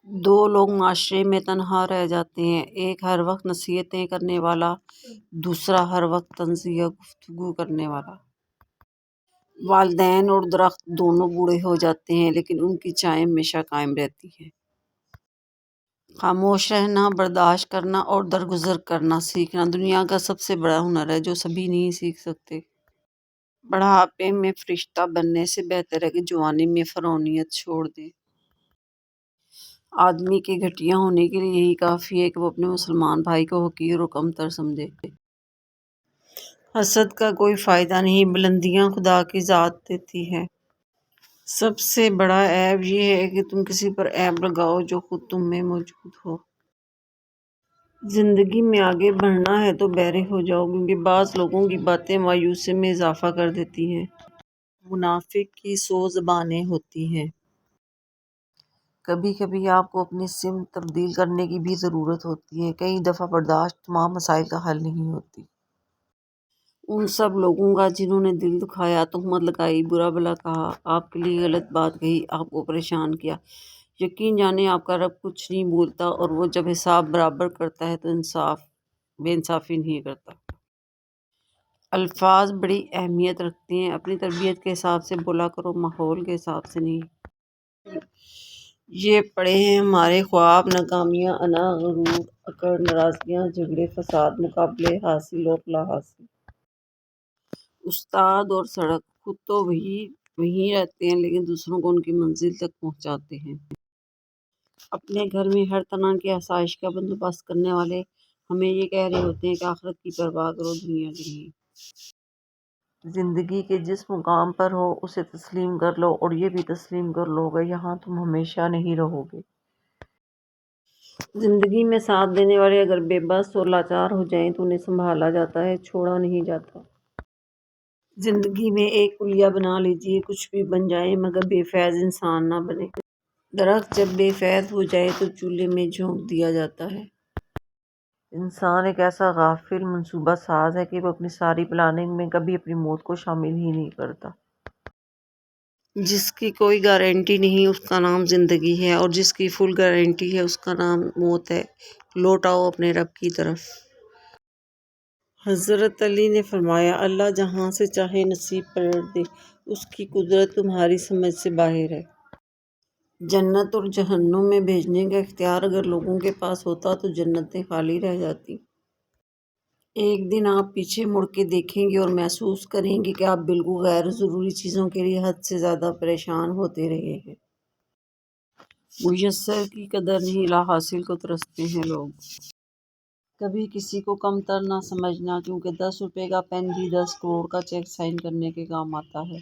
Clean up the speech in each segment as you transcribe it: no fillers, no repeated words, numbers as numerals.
دو لوگ معاشرے میں تنہا رہ جاتے ہیں، ایک ہر وقت نصیحتیں کرنے والا، دوسرا ہر وقت طنز یا گفتگو کرنے والا۔ والدین اور درخت دونوں بوڑھے ہو جاتے ہیں لیکن ان کی چھائیں ہمیشہ قائم رہتی ہے۔ خاموش رہنا، برداشت کرنا اور درگزر کرنا سیکھنا دنیا کا سب سے بڑا ہنر ہے جو سبھی نہیں سیکھ سکتے۔ بڑھاپے میں فرشتہ بننے سے بہتر ہے کہ جوانی میں فرعونیت چھوڑ دیں۔ آدمی کے گھٹیا ہونے کے لیے یہی کافی ہے کہ وہ اپنے مسلمان بھائی کو حقیر و کمتر سمجھے۔ حسد کا کوئی فائدہ نہیں، بلندیاں خدا کی ذات دیتی ہے۔ سب سے بڑا عیب یہ ہے کہ تم کسی پر عیب لگاؤ جو خود تم میں موجود ہو۔ زندگی میں آگے بڑھنا ہے تو بہرے ہو جاؤ، کیونکہ بعض لوگوں کی باتیں مایوسی میں اضافہ کر دیتی ہیں۔ منافق کی 100 زبانیں ہوتی ہیں۔ کبھی کبھی آپ کو اپنی سمت تبدیل کرنے کی بھی ضرورت ہوتی ہے۔ کئی دفعہ برداشت تمام مسائل کا حل نہیں ہوتی۔ ان سب لوگوں کا جنہوں نے دل دکھایا، تہمت لگائی، برا بھلا کہا، آپ کے لیے غلط بات کہی، آپ کو پریشان کیا، یقین جانیں آپ کا رب کچھ نہیں بولتا، اور وہ جب حساب برابر کرتا ہے تو بے انصافی نہیں کرتا۔ الفاظ بڑی اہمیت رکھتے ہیں، اپنی تربیت کے حساب سے بولا کرو، ماحول کے حساب سے نہیں۔ یہ پڑے ہیں ہمارے خواب، ناکامیاں، انا، غرور، اکڑ، ناراضگیاں، جھگڑے، فساد، مقابلے حاصل اور لا حاصل۔ استاد اور سڑک خود تو وہیں رہتے ہیں لیکن دوسروں کو ان کی منزل تک پہنچاتے ہیں۔ اپنے گھر میں ہر طرح کی آسائش کا بندوبست کرنے والے ہمیں یہ کہہ رہے ہوتے ہیں کہ آخرت کی پرواہ کرو، دنیا کی نہیں۔ زندگی کے جس مقام پر ہو اسے تسلیم کر لو، اور یہ بھی تسلیم کر لو کہ یہاں تم ہمیشہ نہیں رہو گے۔ زندگی میں ساتھ دینے والے اگر بے بس اور لاچار ہو جائیں تو انہیں سنبھالا جاتا ہے، چھوڑا نہیں جاتا۔ زندگی میں ایک کلیہ بنا لیجیے، کچھ بھی بن جائیں مگر بے فیض انسان نہ بنے۔ درخت جب بے فیض ہو جائے تو چولہے میں جھونک دیا جاتا ہے۔ انسان ایک ایسا غافل منصوبہ ساز ہے کہ وہ اپنی ساری پلاننگ میں کبھی اپنی موت کو شامل ہی نہیں کرتا۔ جس کی کوئی گارنٹی نہیں اس کا نام زندگی ہے، اور جس کی فل گارنٹی ہے اس کا نام موت ہے۔ لوٹ آؤ اپنے رب کی طرف۔ حضرت علی نے فرمایا، اللہ جہاں سے چاہے نصیب پلٹ دے، اس کی قدرت تمہاری سمجھ سے باہر ہے۔ جنت اور جہنم میں بھیجنے کا اختیار اگر لوگوں کے پاس ہوتا تو جنتیں خالی رہ جاتی۔ ایک دن آپ پیچھے مڑ کے دیکھیں گے اور محسوس کریں گے کہ آپ بالکل غیر ضروری چیزوں کے لیے حد سے زیادہ پریشان ہوتے رہے ہیں۔ میسر کی قدر نہیں، لا حاصل کو ترستے ہیں لوگ۔ کبھی کسی کو کمتر نہ سمجھنا، کیونکہ 10 روپے کا پین بھی 10 کروڑ کا چیک سائن کرنے کے کام آتا ہے۔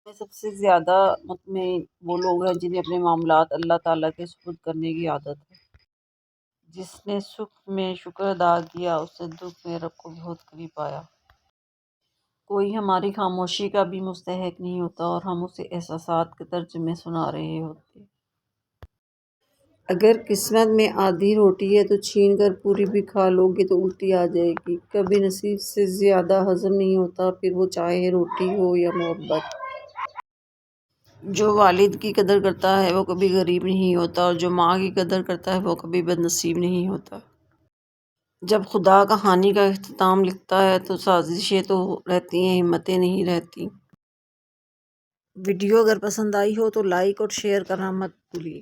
سب سے زیادہ مطمئن وہ لوگ ہیں جنہیں اپنے معاملات اللہ تعالیٰ کے سپرد کرنے کی عادت ہے۔ جس نے سکھ میں شکر ادا کیا اس نے دکھ میں رب کو بہت قریب پایا۔ کوئی ہماری خاموشی کا بھی مستحق نہیں ہوتا اور ہم اسے احساسات کے ترجمے سنا رہے ہوتے۔ اگر قسمت میں آدھی روٹی ہے تو چھین کر پوری بھی کھا لو گے تو الٹی آ جائے گی۔ کبھی نصیب سے زیادہ ہضم نہیں ہوتا، پھر وہ چاہے روٹی ہو یا محبت۔ جو والد کی قدر کرتا ہے وہ کبھی غریب نہیں ہوتا، اور جو ماں کی قدر کرتا ہے وہ کبھی بد نصیب نہیں ہوتا۔ جب خدا کہانی کا اختتام لکھتا ہے تو سازشیں تو رہتی ہیں، ہمتیں نہیں رہتی۔ ویڈیو اگر پسند آئی ہو تو لائک اور شیئر کرنا مت بھولیے۔